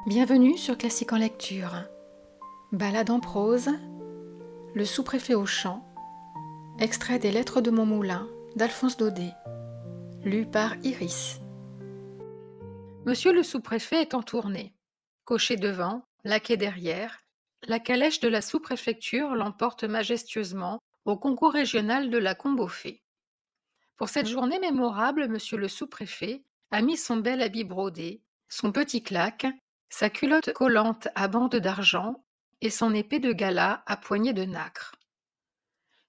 Bienvenue sur Classique en lecture. Ballade en prose, Le sous-préfet au chant, extrait des Lettres de Montmoulin d'Alphonse Daudet, lu par Iris. Monsieur le sous-préfet est en tournée. Cocher devant, laquais derrière, la calèche de la sous-préfecture l'emporte majestueusement au concours régional de la Combe-aux-Fées. Pour cette journée mémorable, monsieur le sous-préfet a mis son bel habit brodé, son petit claque, sa culotte collante à bandes d'argent et son épée de gala à poignée de nacre.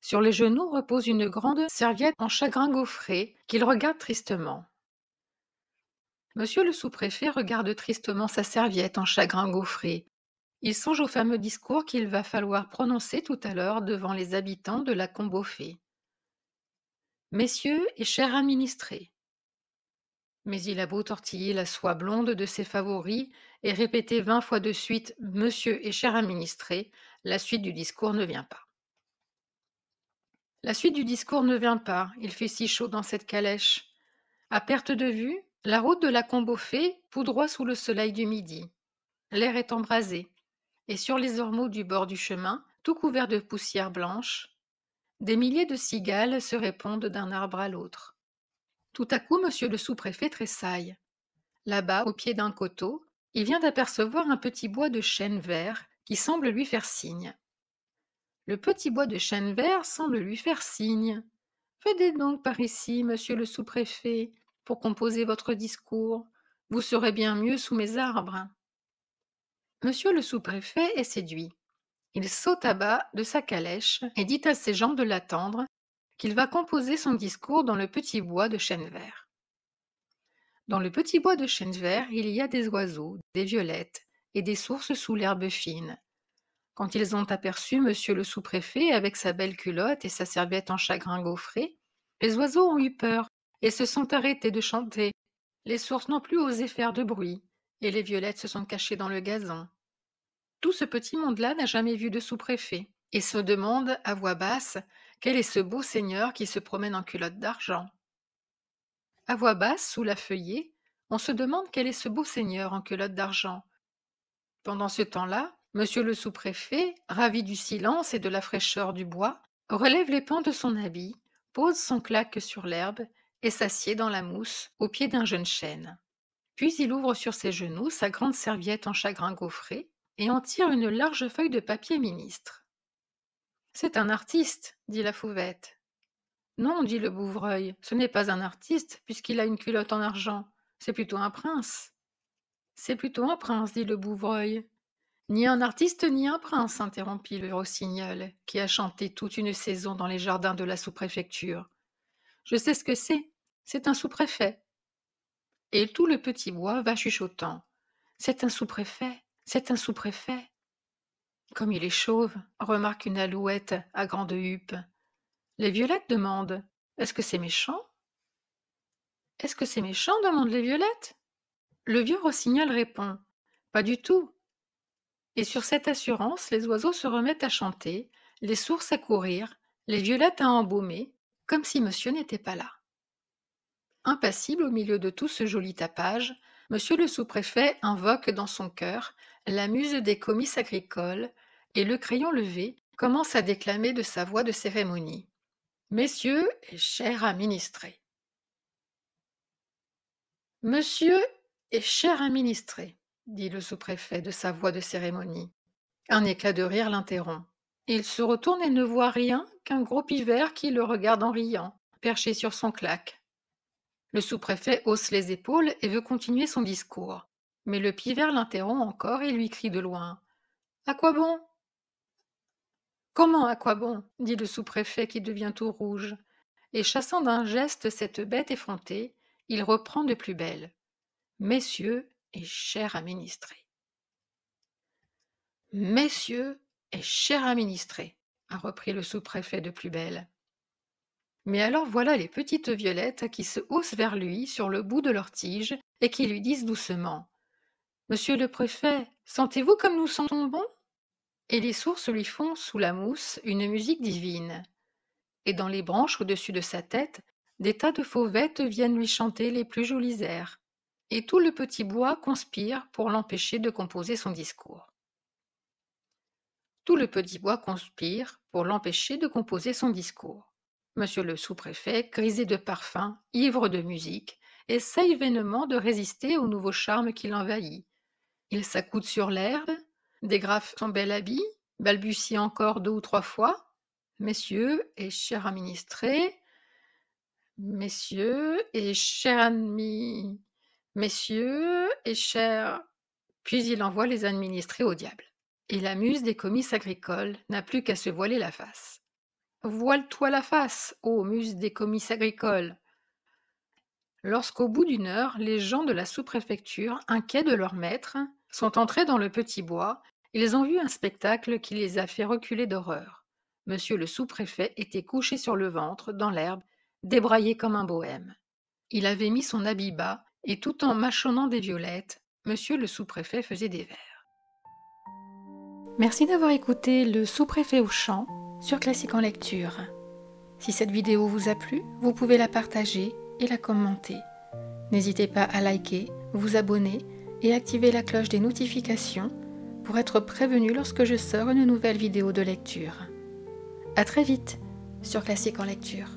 Sur les genoux repose une grande serviette en chagrin gaufré qu'il regarde tristement. Monsieur le sous-préfet regarde tristement sa serviette en chagrin gaufré. Il songe au fameux discours qu'il va falloir prononcer tout à l'heure devant les habitants de la Combe-aux-Fées. Messieurs et chers administrés. Mais il a beau tortiller la soie blonde de ses favoris et répéter 20 fois de suite « Monsieur et cher administré », la suite du discours ne vient pas. La suite du discours ne vient pas, il fait si chaud dans cette calèche. À perte de vue, la route de la Combe-aux-Fées poudroie sous le soleil du midi. L'air est embrasé, et sur les ormeaux du bord du chemin, tout couverts de poussière blanche, des milliers de cigales se répondent d'un arbre à l'autre. Tout à coup, monsieur le sous-préfet tressaille. Là-bas, au pied d'un coteau, il vient d'apercevoir un petit bois de chêne vert qui semble lui faire signe. Le petit bois de chêne vert semble lui faire signe. Venez donc par ici, monsieur le sous-préfet, pour composer votre discours. Vous serez bien mieux sous mes arbres. Monsieur le sous-préfet est séduit. Il saute à bas de sa calèche et dit à ses gens de l'attendre qu'il va composer son discours dans le petit bois de chêne vert. Dans le petit bois de chêne vert, il y a des oiseaux, des violettes et des sources sous l'herbe fine. Quand ils ont aperçu monsieur le sous-préfet avec sa belle culotte et sa serviette en chagrin gaufré, les oiseaux ont eu peur et se sont arrêtés de chanter. Les sources n'ont plus osé faire de bruit et les violettes se sont cachées dans le gazon. Tout ce petit monde-là n'a jamais vu de sous-préfet et se demande à voix basse quel est ce beau seigneur qui se promène en culotte d'argent. À voix basse, sous la feuillée, on se demande quel est ce beau seigneur en culotte d'argent. Pendant ce temps-là, monsieur le sous-préfet, ravi du silence et de la fraîcheur du bois, relève les pans de son habit, pose son claque sur l'herbe et s'assied dans la mousse au pied d'un jeune chêne. Puis il ouvre sur ses genoux sa grande serviette en chagrin gaufré et en tire une large feuille de papier ministre. « C'est un artiste, dit la fauvette. « Non, dit le bouvreuil, ce n'est pas un artiste, puisqu'il a une culotte en argent. C'est plutôt un prince. »« C'est plutôt un prince, dit le bouvreuil. »« Ni un artiste, ni un prince, interrompit le rossignol, qui a chanté toute une saison dans les jardins de la sous-préfecture. Je sais ce que c'est un sous-préfet. Et tout le petit bois va chuchotant. C'est un sous-préfet, c'est un sous-préfet. Comme il est chauve, remarque une alouette à grande huppe. Les violettes demandent « Est-ce que c'est méchant ?» « Est-ce que c'est méchant ?» demandent les violettes. Le vieux rossignol répond « Pas du tout. » Et sur cette assurance, les oiseaux se remettent à chanter, les sources à courir, les violettes à embaumer, comme si monsieur n'était pas là. Impassible au milieu de tout ce joli tapage, monsieur le sous-préfet invoque dans son cœur la muse des comices agricoles et le crayon levé commence à déclamer de sa voix de cérémonie. Messieurs et chers administrés. Monsieur et cher administré, dit le sous-préfet de sa voix de cérémonie. Un éclat de rire l'interrompt. Il se retourne et ne voit rien qu'un gros pivert qui le regarde en riant, perché sur son claque. Le sous-préfet hausse les épaules et veut continuer son discours. Mais le pivert l'interrompt encore et lui crie de loin. « À quoi bon ?»« Comment à quoi bon ?» dit le sous-préfet qui devient tout rouge. Et chassant d'un geste cette bête effrontée, il reprend de plus belle. « Messieurs et chers administrés. »« Messieurs et chers administrés, » a repris le sous-préfet de plus belle. Mais alors voilà les petites violettes qui se haussent vers lui sur le bout de leurs tiges et qui lui disent doucement « Monsieur le préfet, sentez-vous comme nous sentons bon ?» Et les sources lui font, sous la mousse, une musique divine. Et dans les branches au-dessus de sa tête, des tas de fauvettes viennent lui chanter les plus jolis airs. et tout le petit bois conspire pour l'empêcher de composer son discours. Tout le petit bois conspire pour l'empêcher de composer son discours. Monsieur le sous-préfet, grisé de parfum, ivre de musique, essaye vainement de résister au nouveau charme qui l'envahit. Il s'accoude sur l'herbe, dégrafe son bel habit, balbutie encore 2 ou 3 fois. Messieurs et chers administrés, messieurs et chers admis, messieurs et chers... Puis il envoie les administrés au diable. Et la muse des comices agricoles n'a plus qu'à se voiler la face. Voile-toi la face, ô muse des comices agricoles! Lorsqu'au bout d'une heure, les gens de la sous-préfecture, inquiets de leur maître, sont entrés dans le petit bois, ils ont vu un spectacle qui les a fait reculer d'horreur. Monsieur le sous-préfet était couché sur le ventre, dans l'herbe, débraillé comme un bohème. Il avait mis son habit bas, et tout en mâchonnant des violettes, monsieur le sous-préfet faisait des vers. Merci d'avoir écouté le sous-préfet au chant sur Classique en lecture. Si cette vidéo vous a plu, vous pouvez la partager et la commenter. N'hésitez pas à liker, vous abonner et activer la cloche des notifications pour être prévenu lorsque je sors une nouvelle vidéo de lecture. À très vite sur Classique en lecture.